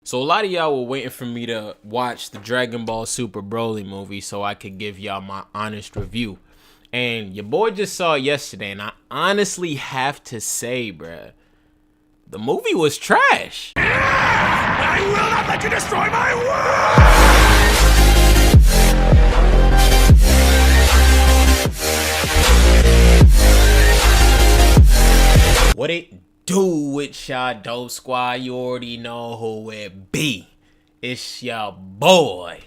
So a lot of y'all were waiting for me to watch the Dragon Ball Super Broly movie so I could give y'all my honest review. And your boy just saw it yesterday, and I honestly have to say, bruh, the movie was trash. I will not let you destroy my world! What it do with y'all dope squad? You already know who it be. It's your boy,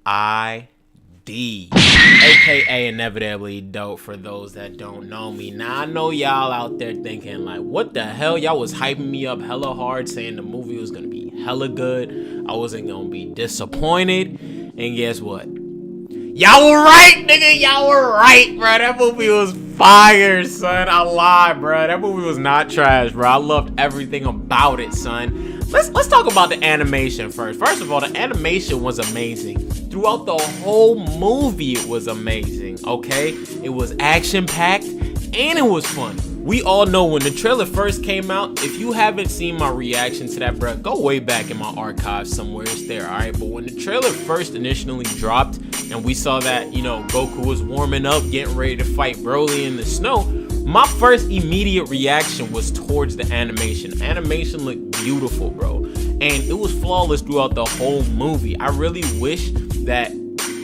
ID, aka Inevitably Dope for those that don't know me. Now I know y'all out there thinking like, what the hell? Y'all was hyping me up hella hard saying the movie was gonna be hella good. I wasn't gonna be disappointed. And guess what? Y'all were right, nigga. Y'all were right, bro. That movie was fire, son. I lied, bro. That movie was not trash, bro. I loved everything about it, son. Let's talk about the animation first. First of all, the animation was amazing. Throughout the whole movie, it was amazing, okay? It was action-packed, and it was fun. We all know when the trailer first came out, if you haven't seen my reaction to that, bro, go way back in my archives somewhere. It's there, all right? But when the trailer first initially dropped and we saw that, you know, Goku was warming up, getting ready to fight Broly in the snow, my first immediate reaction was towards the animation. Animation looked beautiful, bro. And it was flawless throughout the whole movie. I really wish that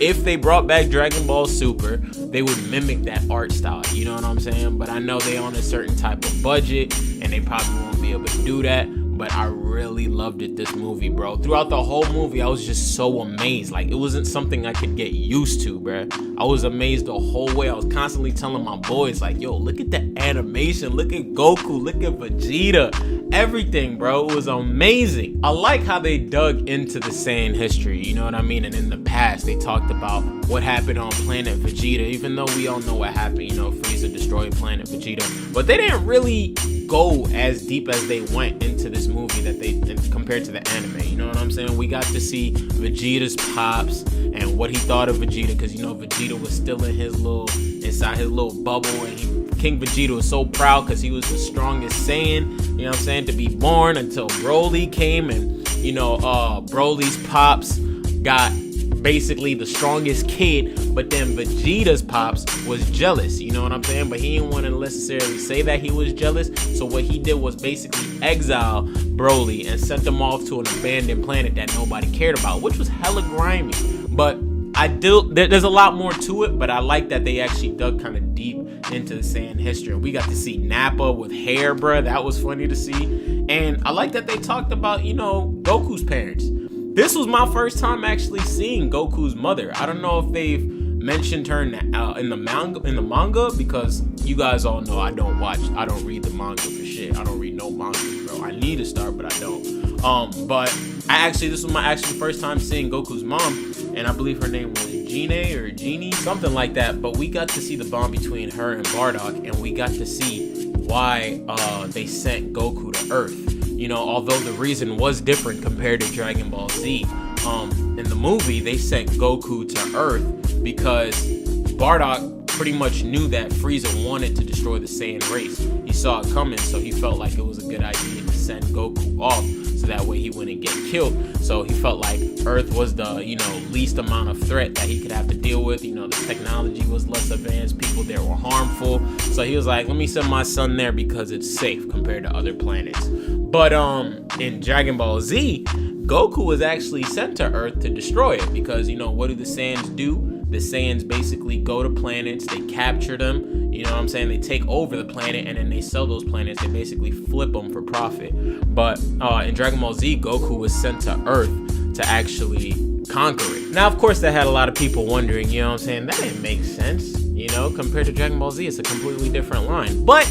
if they brought back Dragon Ball Super, they would mimic that art style, you know what I'm saying? But I know they on a certain type of budget, and they probably won't be able to do that. But I really loved it, this movie, bro. Throughout the whole movie, I was just so amazed. Like, it wasn't something I could get used to, bro. I was amazed the whole way. I was constantly telling my boys, like, yo, look at the animation. Look at Goku. Look at Vegeta. Everything, bro. It was amazing. I like how they dug into the Saiyan history, you know what I mean? And in the past, they talked about what happened on Planet Vegeta, even though we all know what happened, you know, Frieza destroyed Planet Vegeta. But they didn't really go as deep as they went into this movie that they compared to the anime, you know what I'm saying? We got to see Vegeta's pops and what he thought of Vegeta, because you know Vegeta was still in his inside his little bubble, and King Vegeta was so proud because he was the strongest Saiyan, you know what I'm saying, to be born, until Broly came, and you know Broly's pops got basically the strongest kid, but then Vegeta's pops was jealous, you know what I'm saying? But he didn't want to necessarily say that he was jealous, so what he did was basically exile Broly and sent him off to an abandoned planet that nobody cared about, which was hella grimy. But there's a lot more to it, but I like that they actually dug kind of deep into the Saiyan history. We got to see Nappa with hair, bruh. That was funny to see. And I like that they talked about, you know, Goku's parents. This was my first time actually seeing Goku's mother. I don't know if they've mentioned her in the manga, because you guys all know I don't read the manga for shit. I don't read no manga, bro. I need to start, but I don't. But this was my actually first time seeing Goku's mom, and I believe her name was Gine or Genie, something like that. But we got to see the bond between her and Bardock, and we got to see why they sent Goku to Earth. You know, although the reason was different compared to Dragon Ball Z. In the movie, they sent Goku to Earth because Bardock pretty much knew that Frieza wanted to destroy the Saiyan race. He saw it coming, so he felt like it was a good idea to send Goku off so that way he wouldn't get killed. So he felt like Earth was the, you know, least amount of threat that he could have to deal with. You know, the technology was less advanced, people there were harmful. So he was like, let me send my son there because it's safe compared to other planets. But in Dragon Ball Z, Goku was actually sent to Earth to destroy it because, you know, what do the Saiyans do? The Saiyans basically go to planets, they capture them, you know what I'm saying? They take over the planet, and then they sell those planets. They basically flip them for profit. But in Dragon Ball Z, Goku was sent to Earth to actually conquer it. Now, of course, that had a lot of people wondering, you know what I'm saying? That didn't make sense, you know? Compared to Dragon Ball Z, it's a completely different line. But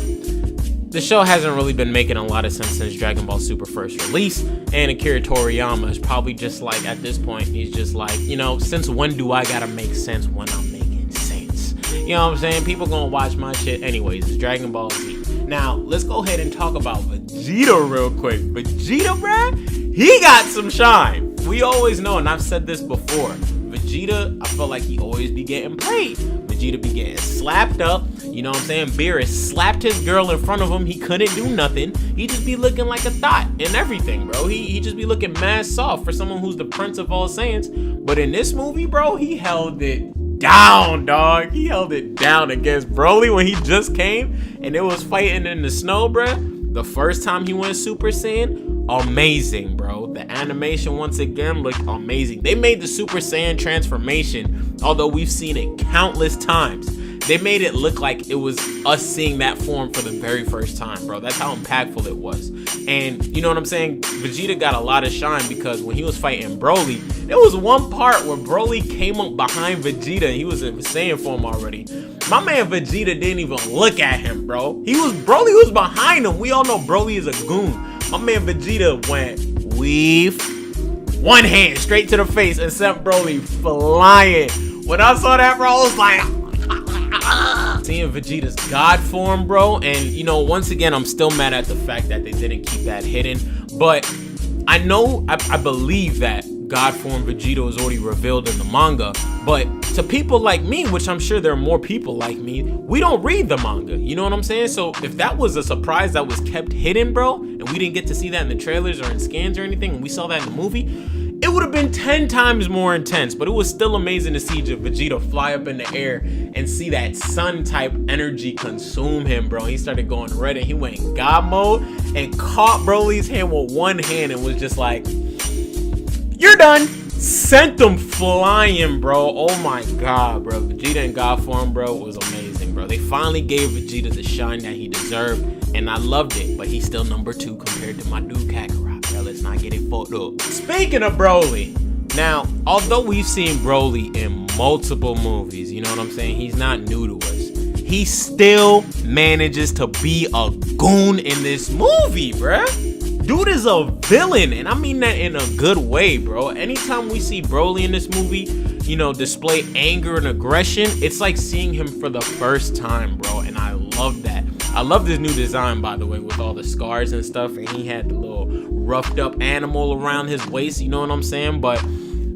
the show hasn't really been making a lot of sense since Dragon Ball Super first release, and Akira Toriyama is probably just like, at this point, he's just like, you know, since when do I gotta make sense when I'm making sense? You know what I'm saying? People gonna watch my shit anyways. It's Dragon Ball Z. Now, let's go ahead and talk about Vegeta real quick. Vegeta, bruh, he got some shine. We always know, and I've said this before, Vegeta, I felt like he always be getting played. Vegeta be getting slapped up. You know what I'm saying? Beerus slapped his girl in front of him. He couldn't do nothing. He just be looking like a thought and everything, bro. He just be looking mad soft for someone who's the Prince of all Saiyans. But in this movie, bro, he held it down, dog. He held it down against Broly when he just came and it was fighting in the snow, bro. The first time he went Super Saiyan, amazing, bro. The animation once again looked amazing. They made the Super Saiyan transformation, although we've seen it countless times, they made it look like it was us seeing that form for the very first time, bro. That's how impactful it was. And you know what I'm saying? Vegeta got a lot of shine because when he was fighting Broly, there was one part where Broly came up behind Vegeta. He was in Saiyan form already. My man Vegeta didn't even look at him, bro. Broly was behind him. We all know Broly is a goon. My man Vegeta went weave, one hand straight to the face and sent Broly flying. When I saw that, bro, I was like, seeing Vegeta's God form, bro. And you know, once again, I'm still mad at the fact that they didn't keep that hidden. But I believe that God form Vegeta was already revealed in the manga. But to people like me, which I'm sure there are more people like me, we don't read the manga. You know what I'm saying? So if that was a surprise that was kept hidden, bro, and we didn't get to see that in the trailers or in scans or anything, and we saw that in the movie, it would have been 10 times more intense. But it was still amazing to see Vegeta fly up in the air and see that sun type energy consume him, bro. He started going red and he went in God mode and caught Broly's hand with one hand and was just like, you're done. Sent them flying, bro. Oh my God, bro. Vegeta in God form, bro, was amazing, bro. They finally gave Vegeta the shine that he deserved, and I loved it. But he's still number 2 compared to my dude Kakarot, bro. Let's not get it fucked up. Speaking of Broly, now, although we've seen Broly in multiple movies, you know what I'm saying? He's not new to us. He still manages to be a goon in this movie, bruh. Dude is a villain, and I mean that in a good way, bro. Anytime we see Broly in this movie, you know, display anger and aggression, it's like seeing him for the first time, bro. And I love that. I love this new design, by the way, with all the scars and stuff. And he had the little roughed up animal around his waist, you know what I'm saying? But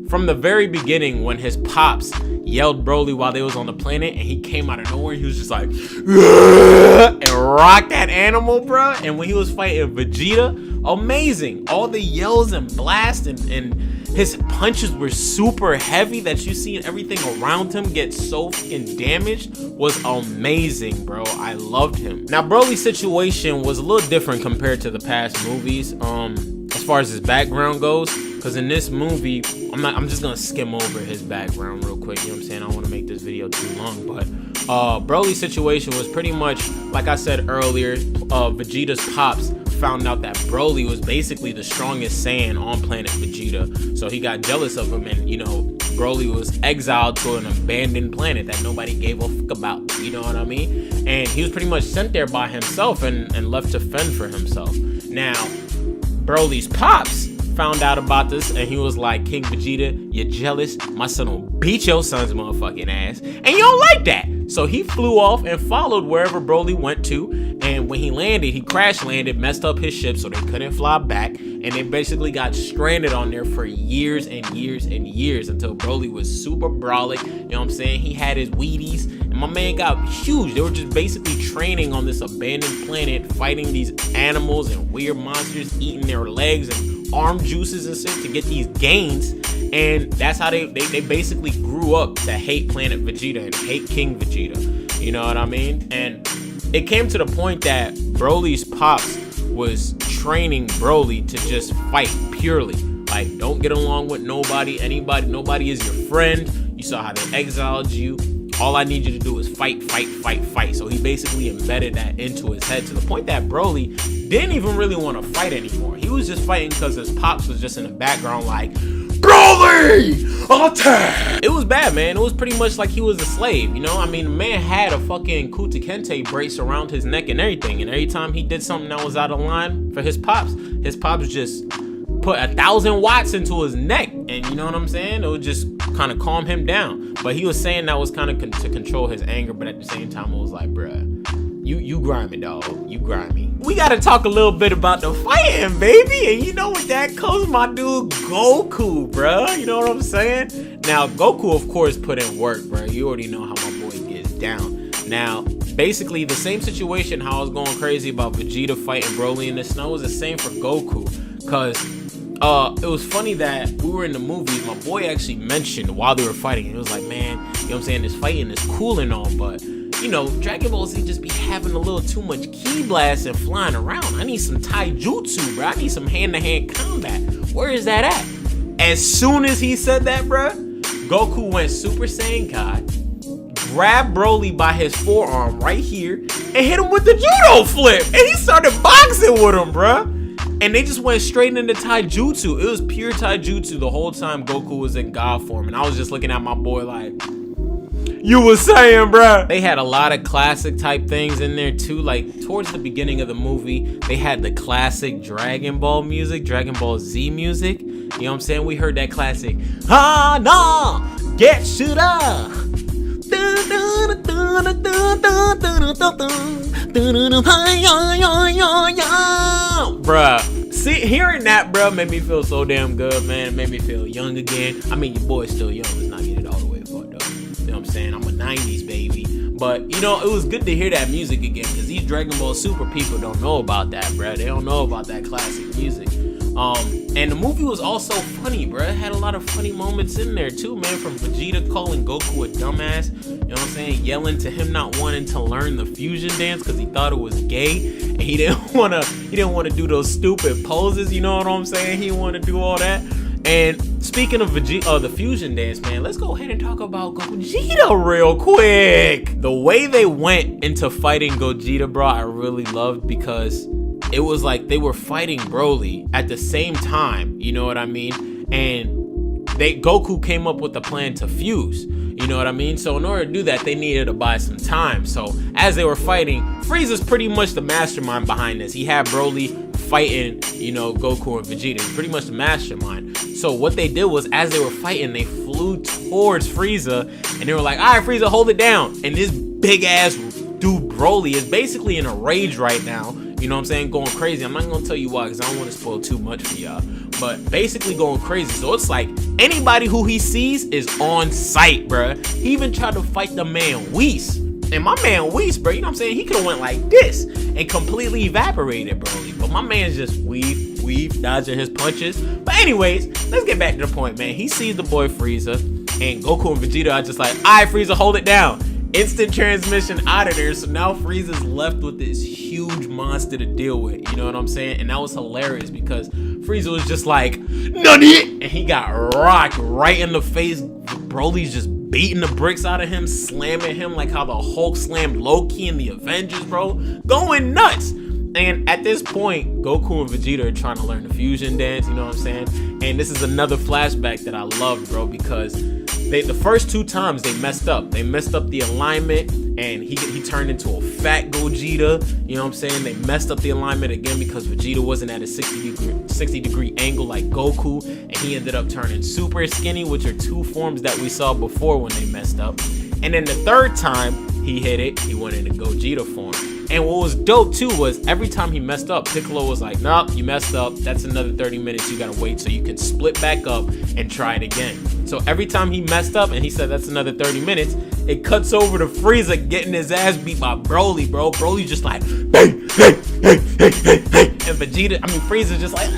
from the very beginning, when his pops yelled Broly while they was on the planet and he came out of nowhere, he was just like, and rocked that animal, bro. And when he was fighting Vegeta, amazing. All the yells and blasts and his punches were super heavy that you see everything around him get so fucking damaged was amazing, bro. I loved him. Now, Broly's situation was a little different compared to the past movies, as far as his background goes. Because in this movie, I'm just gonna skim over his background real quick, you know what I'm saying? I don't want to make this video too long, but Broly's situation was pretty much, like I said earlier, Vegeta's pops found out that Broly was basically the strongest Saiyan on planet Vegeta. So he got jealous of him, and you know, Broly was exiled to an abandoned planet that nobody gave a fuck about, you know what I mean? And he was pretty much sent there by himself and left to fend for himself. Now, Broly's pops found out about this and he was like, King Vegeta, you're jealous? My son will beat your son's motherfucking ass, and you don't like that. So he flew off and followed wherever Broly went to, and when he landed, he crash landed, messed up his ship so they couldn't fly back, and they basically got stranded on there for years and years and years until Broly was super brolic, you know what I'm saying? He had his Wheaties, and my man got huge. They were just basically training on this abandoned planet, fighting these animals and weird monsters, eating their legs and arm juices and shit to get these gains. And that's how they basically grew up to hate Planet Vegeta and hate King Vegeta, you know what I mean? And it came to the point that Broly's pops was training Broly to just fight purely, like, don't get along with nobody, nobody is your friend. You saw how they exiled you. All I need you to do is fight, fight, fight, fight. So he basically embedded that into his head to the point that Broly didn't even really want to fight anymore. He was just fighting because his pops was just in the background like, Broly, attack! It was bad, man. It was pretty much like he was a slave, you know? I mean, the man had a fucking Kuta Kente brace around his neck and everything. And every time he did something that was out of line for his pops just put 1,000 watts into his neck. And you know what I'm saying? It would just kind of calm him down. But he was saying that was kind of to control his anger. But at the same time, it was like, bruh, you grimy, dog. You grimy. We gotta talk a little bit about the fighting, baby. And you know what that comes, my dude Goku, bruh. You know what I'm saying? Now, Goku, of course, put in work, bruh. You already know how my boy gets down. Now, basically the same situation how I was going crazy about Vegeta fighting Broly in the snow was the same for Goku, because it was funny that we were in the movie, my boy actually mentioned while they were fighting, it was like, man, you know what I'm saying, this fighting is cool and all, but you know, Dragon Ball Z just be having a little too much ki blast and flying around. I need some taijutsu, bro. I need some hand-to-hand combat. Where is that at? As soon as he said that, bro, Goku went Super Saiyan God, grabbed Broly by his forearm right here, and hit him with the judo flip. And he started boxing with him, bro. And they just went straight into taijutsu. It was pure taijutsu the whole time Goku was in God form. And I was just looking at my boy like, you was saying, bruh. They had a lot of classic type things in there too. Like towards the beginning of the movie, they had the classic Dragon Ball music, Dragon Ball Z music. You know what I'm saying? We heard that classic, ah, no, get shit up. Bruh, see, hearing that, bruh, made me feel so damn good, man. It made me feel young again. I mean, your boy's still young. Let's not get it all the way fucked up. You know what I'm saying? I'm a 90s baby. But, you know, it was good to hear that music again, because these Dragon Ball Super people don't know about that, bruh. They don't know about that classic music. And the movie was also funny, bruh. It had a lot of funny moments in there too, man. From Vegeta calling Goku a dumbass, you know what I'm saying, yelling to him not wanting to learn the fusion dance because he thought it was gay, and he didn't want to do those stupid poses. You know what I'm saying? He didn't want to do all that. And speaking of Vegeta, the fusion dance, man, let's go ahead and talk about Gogeta real quick. The way they went into fighting Gogeta, bro, I really loved, because it was like they were fighting Broly at the same time, you know what I mean? And Goku came up with a plan to fuse, you know what I mean? So in order to do that, they needed to buy some time. So as they were fighting, Frieza's pretty much the mastermind behind this. He had Broly fighting, you know, Goku and Vegeta. He's pretty much the mastermind. So what they did was, as they were fighting, they flew towards Frieza, and they were like, all right, Frieza, hold it down. And this big ass dude Broly is basically in a rage right now. You know what I'm saying? Going crazy. I'm not gonna tell you why, because I don't want to spoil too much for y'all. But basically going crazy. So it's like anybody who he sees is on sight, bruh. He even tried to fight the man Whis. And my man Whis, bro, you know what I'm saying? He could have went like this and completely evaporated Broly. But my man's just weave, dodging his punches. But anyways, let's get back to the point, man. He sees the boy Frieza, and Goku and Vegeta are just like, all right, Frieza, hold it down. Instant transmission out of there. So now Frieza's left with this huge monster to deal with. You know what I'm saying? And that was hilarious, because Frieza was just like, Nani! And he got rocked right in the face. Broly's just beating the bricks out of him, slamming him like how the Hulk slammed Loki in the Avengers, bro. Going nuts. And at this point, Goku and Vegeta are trying to learn the fusion dance, you know what I'm saying? And this is another flashback that I love, bro, because the first two times they messed up. They messed up the alignment, and he turned into a fat Gogeta, you know what I'm saying? They messed up the alignment again because Vegeta wasn't at a 60 degree angle like Goku, and he ended up turning super skinny, which are two forms that we saw before when they messed up. And then the third time he hit it, he went into Gogeta form. And what was dope too was every time he messed up, Piccolo was like, nope, you messed up. That's another 30 minutes. You gotta wait so you can split back up and try it again. So every time he messed up and he said that's another 30 minutes, it cuts over to Frieza getting his ass beat by Broly, bro. Broly's just like, hey. And Frieza's just like,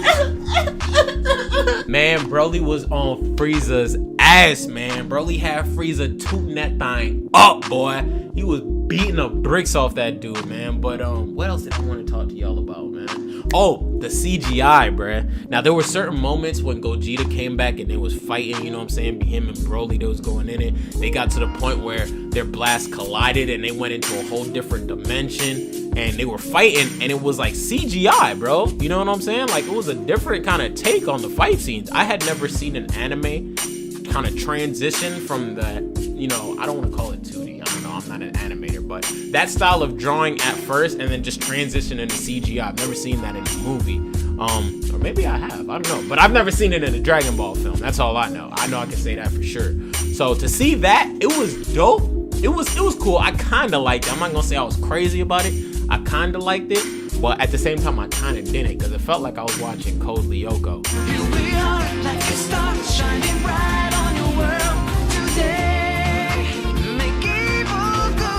man, Broly was on Frieza's ass, man. Broly had Frieza tooting that thing up, boy. He was beating the bricks off that dude, man. But what else did I want to talk to y'all about, man? Oh, the CGI, bruh. Now, there were certain moments when Gogeta came back and they was fighting, you know what I'm saying? Him and Broly, they was going in it. They got to the point where their blasts collided and they went into a whole different dimension. And they were fighting, and it was like CGI, bro. You know what I'm saying? Like, it was a different kind of take on the fight scenes. I had never seen an anime kind of transition from the, you know, I don't want to call it 2D. I don't know. I'm not an animator, but that style of drawing at first and then just transition into CGI. I've never seen that in a movie. Or maybe I have. I don't know. But I've never seen it in a Dragon Ball film. That's all I know. I know I can say that for sure. So to see that, it was dope. It was cool. I kind of liked it. I'm not going to say I was crazy about it. I kind of liked it, but at the same time, I kind of didn't, because it felt like I was watching Code Lyoko. Here we are, like a star shining bright on your world today. Make evil go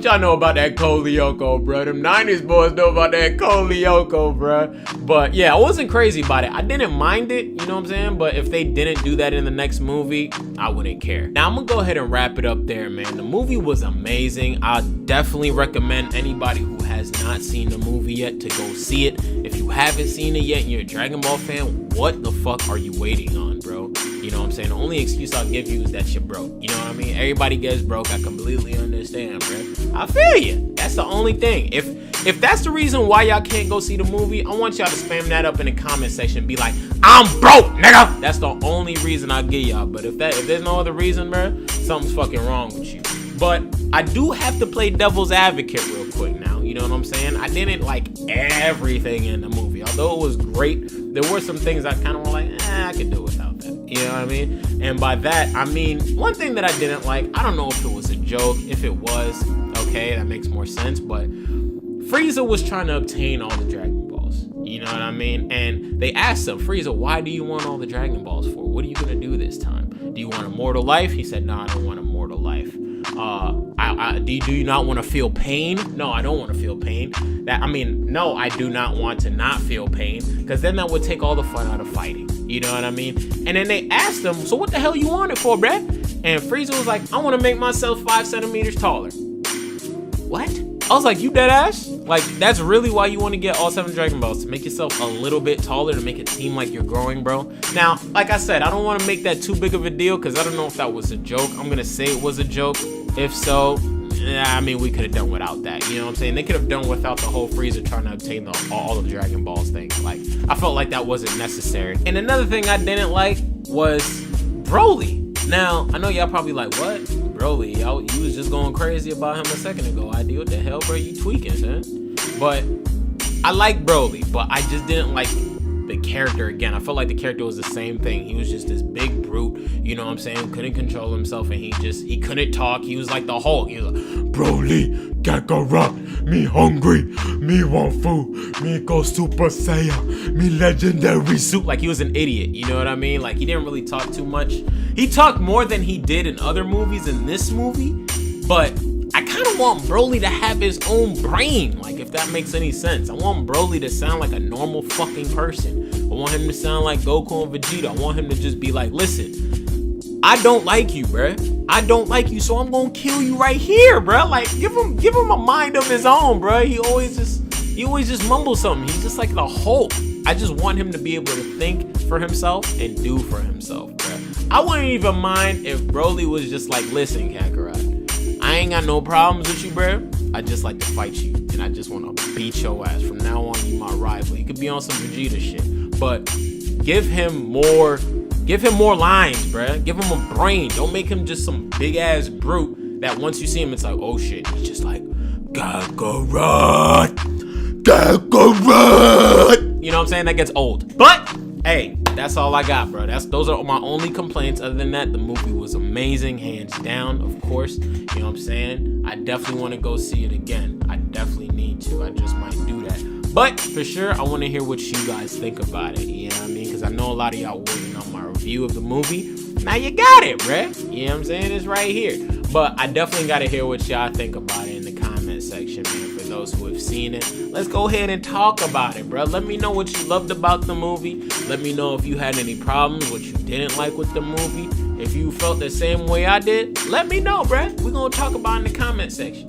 y'all know about that Cole Lyoko, bro. Them 90s boys know about that Cole Lyoko, bro. But yeah, I wasn't crazy about it. I didn't mind it, you know what I'm saying? But if they didn't do that in the next movie, I wouldn't care. Now, I'm gonna go ahead and wrap it up there, man. The movie was amazing. I definitely recommend anybody who has not seen the movie yet to go see it. If you haven't seen it yet and you're a Dragon Ball fan, what the fuck are you waiting on, bro? You know what I'm saying? The only excuse I'll give you is that you're broke. You know what I mean? Everybody gets broke. I completely understand, bro. I feel you. That's the only thing. If that's the reason why y'all can't go see the movie, I want y'all to spam that up in the comment section. Be like, I'm broke, nigga. That's the only reason I give y'all. But if there's no other reason, bro, something's fucking wrong with you. But I do have to play devil's advocate real quick now. You know what I'm saying? I didn't like everything in the movie. Although it was great, there were some things I kind of were like, I could do without that. You know what I mean? And by that, I mean, one thing that I didn't like, I don't know if it was a joke. If it was, okay, that makes more sense. But Frieza was trying to obtain all the Dragon Balls. You know what I mean? And they asked him, Frieza, why do you want all the Dragon Balls for? What are you going to do this time? Do you want immortal life? He said, no, I don't want immortal life. Do you not want to feel pain? No, I don't want to feel pain. No, I do not want to not feel pain, because then that would take all the fun out of fighting. You know what I mean? And then they asked him, so what the hell you want it for, bruh? And Frieza was like, I want to make myself 5 centimeters taller. What? I was like, you dead ass? Like, that's really why you want to get all 7 Dragon Balls, to make yourself a little bit taller, to make it seem like you're growing, bro. Now, like I said, I don't want to make that too big of a deal, because I don't know if that was a joke. I'm going to say it was a joke. If so, I mean, we could have done without that. You know what I'm saying? They could have done without the whole Frieza trying to obtain all of the Dragon Balls thing. Like, I felt like that wasn't necessary. And another thing I didn't like was Broly. Now, I know y'all probably like, what? Broly, you was just going crazy about him a second ago. ID, what the hell, bro? You tweaking, man. But I like Broly, but I just didn't like the character again. I felt like the character was the same thing. He was just this big brute, you know what I'm saying? Couldn't control himself, and he couldn't talk. He was like the Hulk. He was like, Broly, Kakarot, me hungry, me want food, me go Super Saiyan, me legendary suit. Like, he was an idiot, you know what I mean? Like, he didn't really talk too much. He talked more than he did in other movies in this movie, but I kind of want Broly to have his own brain, like, if that makes any sense. I want Broly to sound like a normal fucking person. I want him to sound like Goku and Vegeta. I want him to just be like, listen, I don't like you, bruh. I don't like you, so I'm gonna kill you right here, bruh. Like, give him a mind of his own, bruh. He always just mumbles something. He's just like the Hulk. I just want him to be able to think for himself and do for himself, bruh. I wouldn't even mind if Broly was just like, listen, Kakarot, I ain't got no problems with you, bruh. I just like to fight you, and I just want to beat your ass. From now on, you my rival. You could be on some Vegeta shit, but give him more lines, bruh. Give him a brain. Don't make him just some big ass brute that once you see him, it's like, oh shit. He's just like, Kakarot. You know what I'm saying? That gets old. But hey, that's all I got, bro. Those are my only complaints. Other than that, the movie was amazing, hands down, of course. You know what I'm saying? I definitely want to go see it again. I definitely need to. I just might do that. But for sure, I want to hear what you guys think about it. You know what I mean? Because I know a lot of y'all waiting on my review of the movie. Now you got it, bruh. You know what I'm saying? It's right here. But I definitely got to hear what y'all think about it in the comment section, man. For those who have seen it, let's go ahead and talk about it, bro. Let me know what you loved about the movie. Let me know if you had any problems, what you didn't like with the movie. If you felt the same way I did, let me know, bro. We're going to talk about it in the comment section.